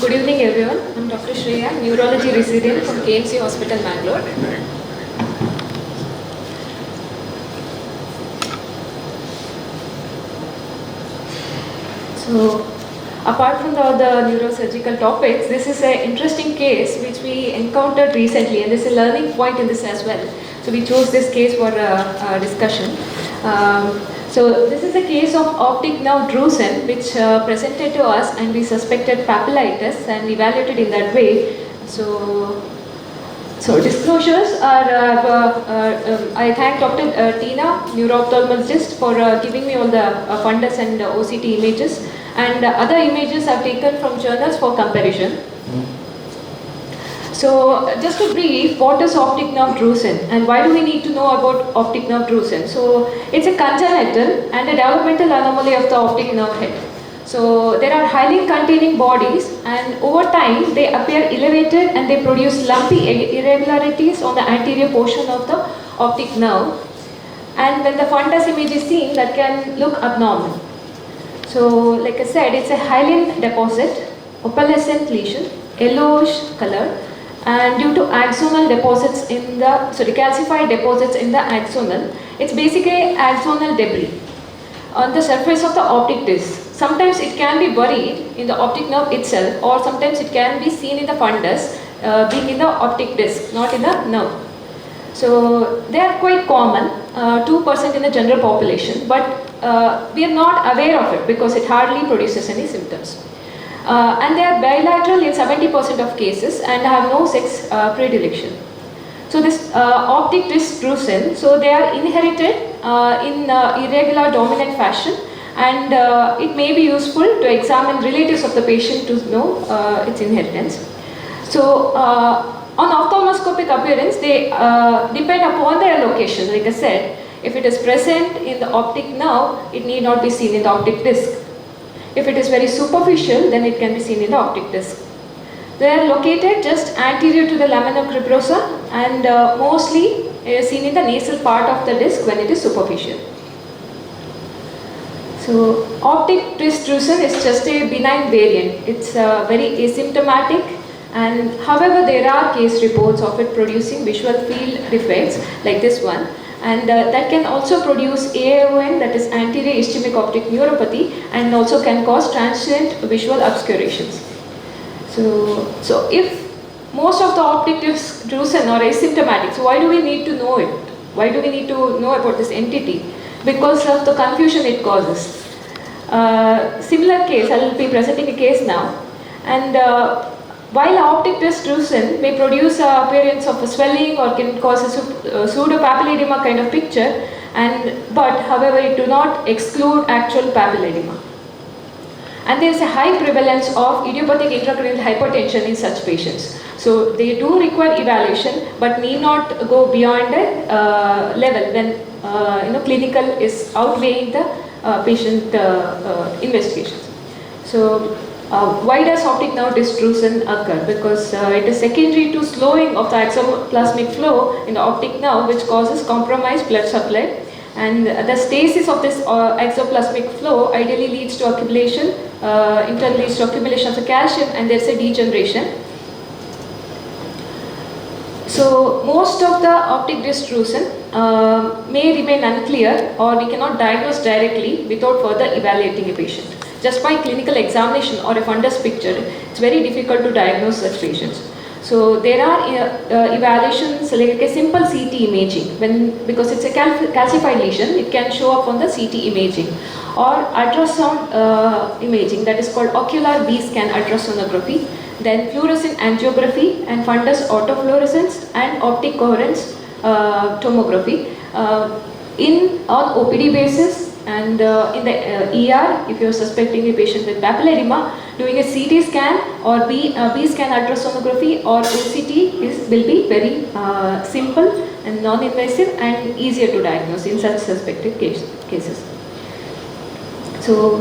Good evening everyone. I'm Dr. Shreya, Neurology Resident from KMC Hospital, Mangalore. So, apart from the neurosurgical topics, this is an interesting case which we encountered recently, and there's a learning point in this as well. So we chose this case for discussion. So this is a case of Optic Nerve Drusen which presented to us, and we suspected papillitis and evaluated in that way. So disclosures are, I thank Dr. Tina, neuro-ophthalmologist, for giving me all the fundus and OCT images, and other images I've taken from journals for comparison. So just to brief, what is optic nerve drusen and why do we need to know about optic nerve drusen? So it's a congenital and a developmental anomaly of the optic nerve head. So there are hyaline containing bodies, and over time they appear elevated and they produce lumpy irregularities on the anterior portion of the optic nerve, and when the fundus image is seen, that can look abnormal. So like I said, it's a hyaline deposit, opalescent lesion, yellowish color, and due to axonal deposits in the, calcified deposits in the axonal, it's basically axonal debris on the surface of the optic disc. Sometimes it can be buried in the optic nerve itself, or sometimes it can be seen in the fundus, being in the optic disc, not in the nerve. So they are quite common, 2% in the general population, but we are not aware of it because it hardly produces any symptoms. And they are bilateral in 70% of cases and have no sex predilection. So this optic disc drusen, so they are inherited in irregular dominant fashion, and it may be useful to examine relatives of the patient to know its inheritance. So on ophthalmoscopic appearance, they depend upon their location. Like I said, if it is present in the optic nerve, it need not be seen in the optic disc. If it is very superficial, then it can be seen in the optic disc. They are located just anterior to the lamina cribrosa, and mostly seen in the nasal part of the disc when it is superficial. So optic disc drusen is just a benign variant. It's very asymptomatic, and however there are case reports of it producing visual field defects like this one, and that can also produce AAON, that is anterior ischemic optic neuropathy, and also can cause transient visual obscurations. So if most of the optic disc drusen are asymptomatic, so why do we need to know it? Why do we need to know about this entity? Because of the confusion it causes. Similar case, I will be presenting a case now, and while optic disc drusen may produce appearance of a swelling or can cause a pseudo-papilledema kind of picture, but however it do not exclude actual papilledema. And there is a high prevalence of idiopathic intracranial hypertension in such patients. So they do require evaluation, but need not go beyond a level when clinical is outweighing the patient investigations. So why does optic nerve disc drusen occur? Because it is secondary to slowing of the exoplasmic flow in the optic nerve, which causes compromised blood supply, and the stasis of this exoplasmic flow ideally leads to accumulation, in turn leads to accumulation of the calcium, and there is a degeneration. So most of the optic disc drusen may remain unclear, or we cannot diagnose directly without further evaluating a patient. Just by clinical examination or a fundus picture, it's very difficult to diagnose such patients. So there are evaluations like a simple CT imaging, because it's a calcified lesion, it can show up on the CT imaging, or ultrasound imaging, that is called ocular B-scan ultrasonography, then fluorescent angiography and fundus autofluorescence and optic coherence tomography on OPD basis, and in the ER, if you are suspecting a patient with papilledema, doing a CT scan or B-scan ultrasonography or OCT will be very simple and non-invasive and easier to diagnose in such suspected cases. So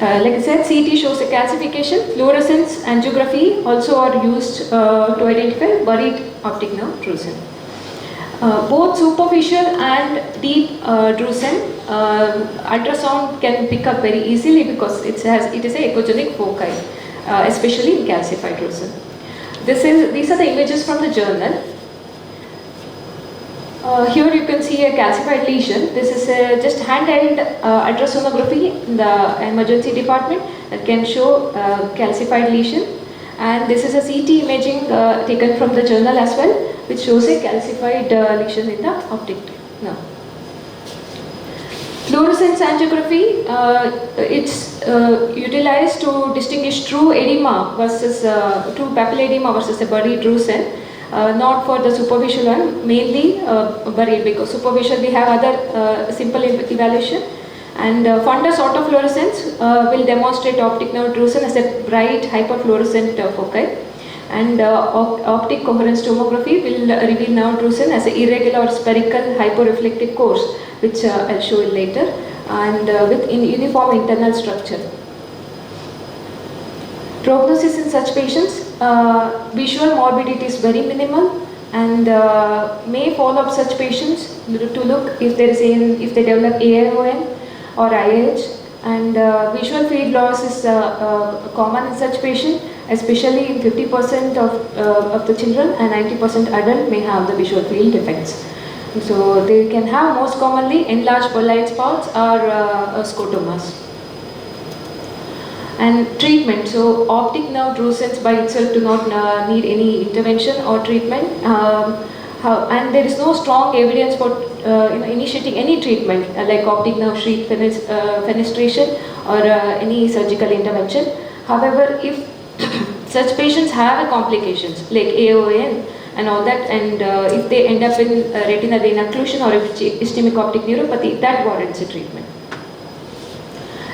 like I said, CT shows a calcification. Fluorescence angiography also are used to identify buried optic nerve drusen. Both superficial and deep drusen, ultrasound can pick up very easily because it is a echogenic foci. especially in calcified drusen. These are the images from the journal. Here you can see a calcified lesion. This is just handheld ultrasonography in the emergency department that can show calcified lesion. And this is a CT imaging taken from the journal as well, which shows a calcified lesion in the optic nerve. Fluorescence angiography, it's utilized to distinguish true edema versus true papillary edema versus a buried drusen. Not for the superficial one, mainly buried, because superficial we have other simple evaluation. And fundus autofluorescence will demonstrate optic nerve drusen as a bright hyperfluorescent foci. And optic coherence tomography will reveal nerve drusen as an irregular spherical hyporeflective course, which I'll show you later, and with uniform internal structure. Prognosis in such patients, visual morbidity is very minimal, and may follow up such patients to look if there is if they develop AION or IH, and visual field loss is common in such patient, especially in 50% of the children, and 90% adult may have the visual field defects. So they can have most commonly enlarged bolide spots or scotomas. And treatment, so optic nerve drusens by itself do not need any intervention or treatment, and there is no strong evidence for initiating any treatment like optic nerve sheath fenestration or any surgical intervention. However, if such patients have complications like AON and all that, and if they end up in retinal vein occlusion or ischemic optic neuropathy, that warrants a treatment.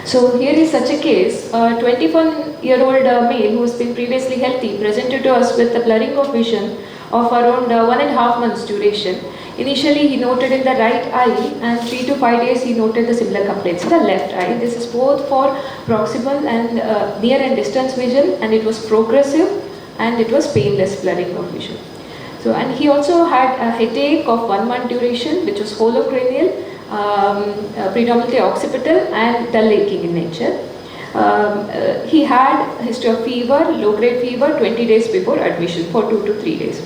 So here is such a case, a 21-year-old male who has been previously healthy presented to us with a blurring of vision of around 1.5 months duration. Initially he noted in the right eye, and 3 to 5 days he noted the similar complaints in the left eye. This is both for proximal and near and distance vision, and it was progressive and it was painless blurring of vision. So, and he also had a headache of 1 month duration, which was holocranial, predominantly occipital and dull aching in nature. He had a history of fever, low-grade fever 20 days before admission for 2 to 3 days.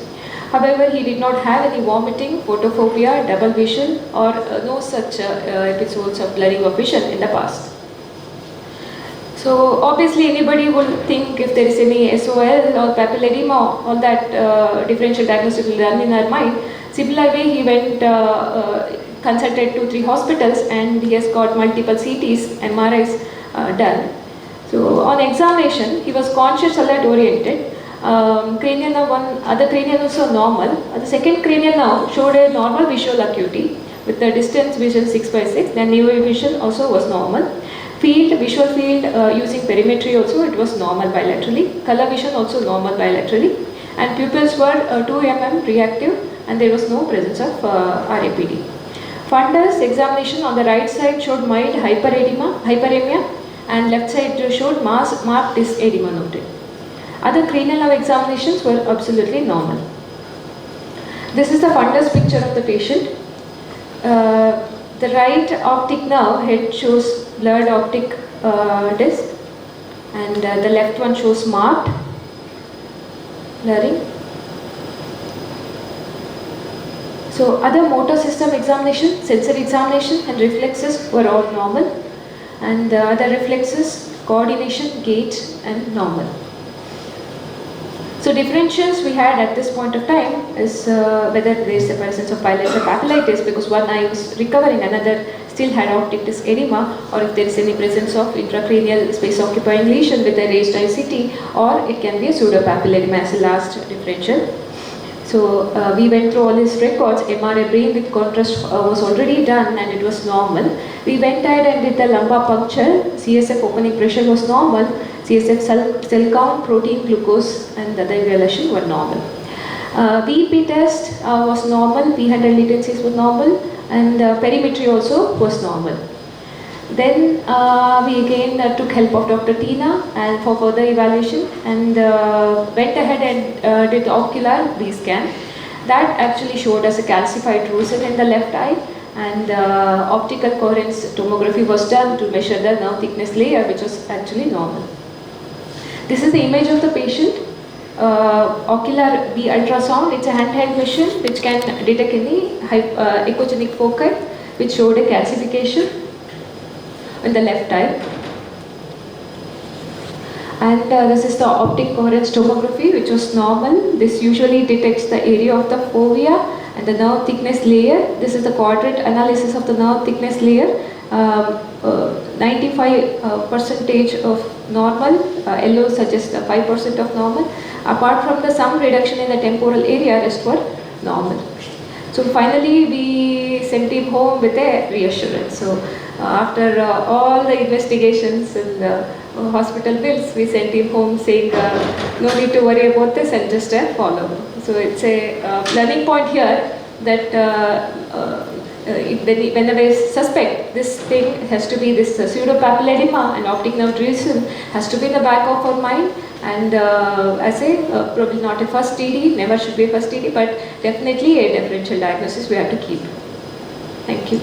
However, he did not have any vomiting, photophobia, double vision, or no such episodes of blurring of vision in the past. So obviously anybody will think if there is any SOL or papillary edema, all that differential diagnosis will run in our mind. Similar way, he went consulted 2-3 hospitals, and he has got multiple CTs, MRIs done. So on examination, he was conscious, alert, oriented. Cranial nerve, other cranial nerves are normal. The second cranial nerve showed a normal visual acuity with the distance vision 6/6. Then near vision also was normal. Visual field using perimetry also, it was normal bilaterally. Color vision also normal bilaterally. And pupils were 2 mm reactive, and there was no presence of RAPD. Fundus examination on the right side showed mild hyperemia, and left side showed marked edema noted. Other cranial nerve examinations were absolutely normal. This is the fundus picture of the patient. The right optic nerve head shows blurred optic disc, and the left one shows marked blurring. So other motor system examination, sensory examination and reflexes were all normal, and other reflexes, coordination, gait and normal. So differentials we had at this point of time is whether there is a presence of papillitis or papillitis, because one eye was recovering, another still had optic disc edema, or if there is any presence of intracranial space occupying lesion with a raised ICT, or it can be a pseudopapillary as a last differential. So we went through all his records. MRI brain with contrast was already done, and it was normal. We went ahead and did the lumbar puncture. CSF opening pressure was normal. CSF cell count, protein, glucose and the other evaluation were normal. VP test was normal. P100 latencies were normal, and perimetry also was normal. Then we again took help of Dr. Tina and for further evaluation, and went ahead and did ocular B-scan. That actually showed us a calcified drusen in the left eye, and optical coherence tomography was done to measure the nerve thickness layer, which was actually normal. This is the image of the patient. Ocular B ultrasound, it's a handheld machine which can detect any echogenic foci which showed a calcification in the left eye. And this is the optic coherence tomography, which was normal. This usually detects the area of the fovea and the nerve thickness layer. This is the quadrant analysis of the nerve thickness layer. 95% of normal, yellow suggests 5% of normal. Apart from the some reduction in the temporal area, rest were normal. So finally we sent him home with a reassurance. So after all the investigations and hospital bills, we sent him home saying no need to worry about this and just a follow. So it's a learning point here that whenever I suspect this thing has to be this pseudopapilledema and optic nerve drusen has to be in the back of our mind. And I say probably not a first TD, never should be a first TD, but definitely a differential diagnosis we have to keep. Thank you.